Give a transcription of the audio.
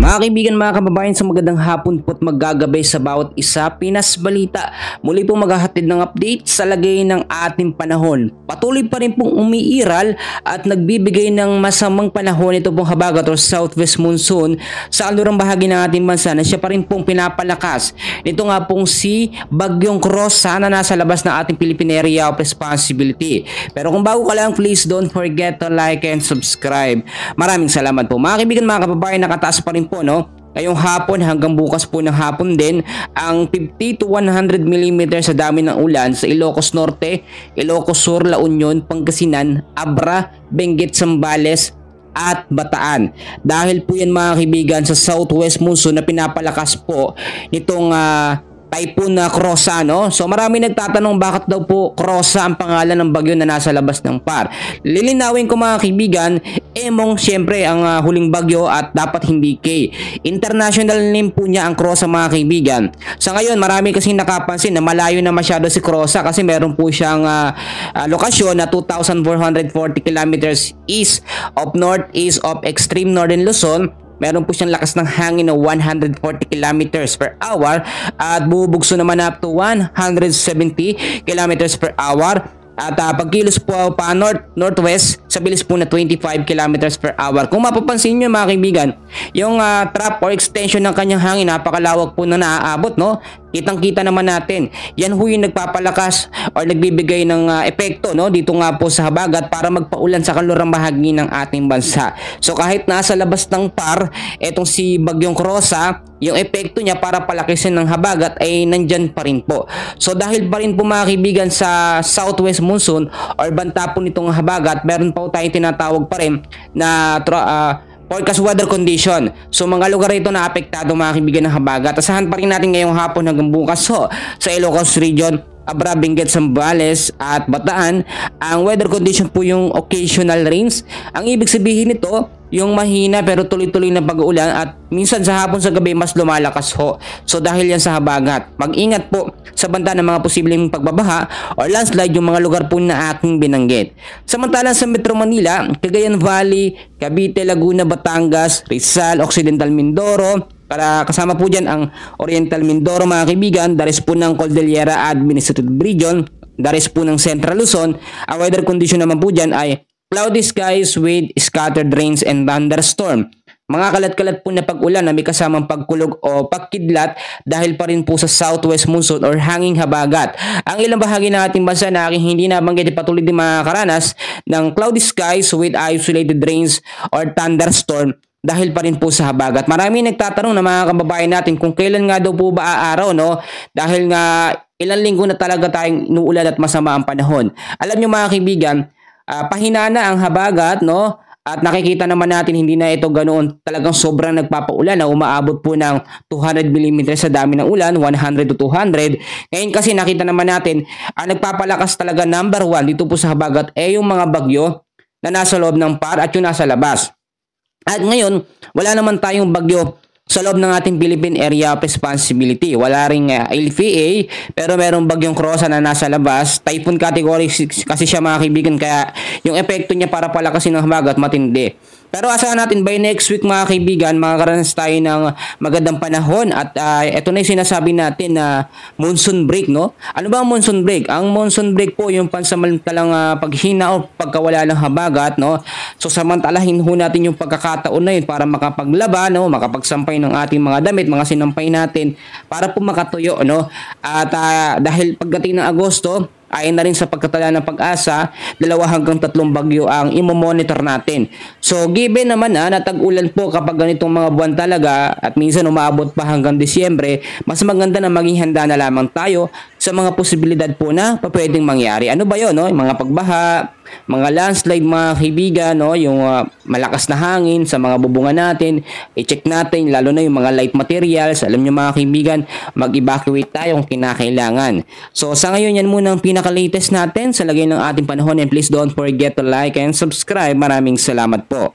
Mga kaibigan, mga kababayan, sa magandang hapon po't maggagabay sa bawat isa, Pinas Balita. Muli pong maghahatid ng update sa lagay ng ating panahon. Patuloy pa rin pong umiiral at nagbibigay ng masamang panahon ito pong habagat o southwest monsoon sa alurang bahagi ng ating bansa na siya pa rin pong pinapalakas. Ito nga pong si Bagyong Rosa na nasa labas ng ating Philippine Area of Responsibility. Pero kung bago ka lang, please don't forget to like and subscribe. Maraming salamat po. Mga kaibigan, mga kababayan, nakataas pa rin po, no? Ngayong hapon hanggang bukas po ng hapon din ang 50 to 100 mm sa dami ng ulan sa Ilocos Norte, Ilocos Sur, La Union, Pangasinan, Abra, Benguet, Zambales at Bataan. Dahil po yan, mga kaibigan, sa southwest monsoon na pinapalakas po nitong Typhoon na Rosa, no? So marami nagtatanong bakit daw po Rosa ang pangalan ng bagyo na nasa labas ng PAR. Lilinawin ko, mga kaibigan, Emong siyempre ang huling bagyo at dapat hindi K. International name po niya ang Rosa, mga kaibigan. Sa ngayon, marami kasing nakapansin na malayo na masyado si Rosa kasi meron po siyang lokasyon na 2,440 kilometers east of northeast of extreme northern Luzon. Meron po siyang lakas ng hangin na 140 kilometers per hour at bubugso naman up to 170 kilometers per hour. At pagkilos po pa northwest sa bilis po na 25 kilometers per hour. Kung mapapansin nyo, mga kaibigan, yung trap or extension ng kanyang hangin napakalawak po na naaabot, no? Kitang-kita naman natin. Yan ho yung nagpapalakas or nagbibigay ng epekto, no, dito nga po sa habagat para magpaulan sa kalurang bahagi ng ating bansa. So kahit nasa labas ng PAR, etong si Bagyong Rosa, yung epekto niya para palakisin ng habagat ay nandyan pa rin po. So dahil pa rin po, mga kaibigan, sa southwest monsoon or banta po nitong habagat, meron pa po tayong tinatawag pa rin na forecast weather condition. So mga lugar ito na apektado, mga kaibigan, ng habagat. Asahan pa rin natin ngayong hapon hanggang bukas sa Ilocos Region, Abra, Benguet, Zambales at Bataan. Ang weather condition po yung occasional rains. Ang ibig sabihin nito, yung mahina pero tuloy-tuloy na pag-uulan at minsan sa hapon sa gabi mas lumalakas ho. So dahil yan sa habagat, mag-ingat po sa banta ng mga posibleng pagbabaha or landslide yung mga lugar po na aking binanggit. Samantalang sa Metro Manila, Cagayan Valley, Cavite, Laguna, Batangas, Rizal, Occidental Mindoro, para kasama po dyan ang Oriental Mindoro, mga kaibigan, dares po ng Cordillera Administrative Region, dares po ng Central Luzon. Ang weather condition naman po dyan ay cloudy skies with scattered rains and thunderstorm. Mga kalat-kalat po na pag-ulan na may kasamang pagkulog o pagkidlat dahil pa rin po sa southwest monsoon or hanging habagat. Ang ilang bahagi ng ating bansa na aking hindi nabanggit patuloy din makakaranas ng cloudy skies with isolated rains or thunderstorm dahil pa rin po sa habagat. Marami nagtatanong na, mga kababayan natin, kung kailan nga daw po ba aaraw, no? Dahil nga ilang linggo na talaga tayong inuulan at masama ang panahon. Alam nyo, mga kaibigan, pahina na ang habagat, no? At nakikita naman natin hindi na ito ganoon talagang sobrang nagpapaulan na umaabot po ng 200 mm sa dami ng ulan, 100 to 200. Ngayon kasi nakita naman natin ang nagpapalakas talaga number 1 dito po sa habagat ay yung mga bagyo na nasa loob ng PAR at yung nasa labas. At ngayon, wala naman tayong bagyo sa loob ng ating Philippine Area of Responsibility. Wala ring LPA, pero merong Bagyong Rosa na nasa labas. Typhoon category 6 kasi siya, mga kaibigan, kaya yung epekto niya para palakasin ng habagat matindi. Pero asahan natin by next week, mga kaibigan, makakaranas tayo ng magandang panahon at ito na yung sinasabi natin na monsoon break, no? Ano ba ang monsoon break? Ang monsoon break po yung pansamantalang paghina o pagkawala ng habagat, no? So samantalahin ho natin yung pagkakataon na yun para makapaglaba, no? Makapagsampay ng ating mga damit, mga sinampay natin para po makatuyo, no? At dahil pagdating ng Agosto, ayon na rin sa pagkatala ng Pag-asa, 2 hanggang 3 bagyo ang imo-monitor natin. So given naman na tag-ulan po kapag ganitong mga buwan talaga at minsan umaabot pa hanggang Disyembre, mas maganda na maging handa na lamang tayo sa mga posibilidad po na pwedeng mangyari. Ano ba yun, no? Yung mga pagbaha, mga landslide, mga kaibigan, no? Yung malakas na hangin sa mga bubungan natin, i-check natin, lalo na yung mga light materials. Alam nyo, mga kaibigan, mag-evacuate tayo kung kinakailangan. So sa ngayon, yan muna ang pinaka-latest natin sa lagay ng ating panahon, and please don't forget to like and subscribe. Maraming salamat po.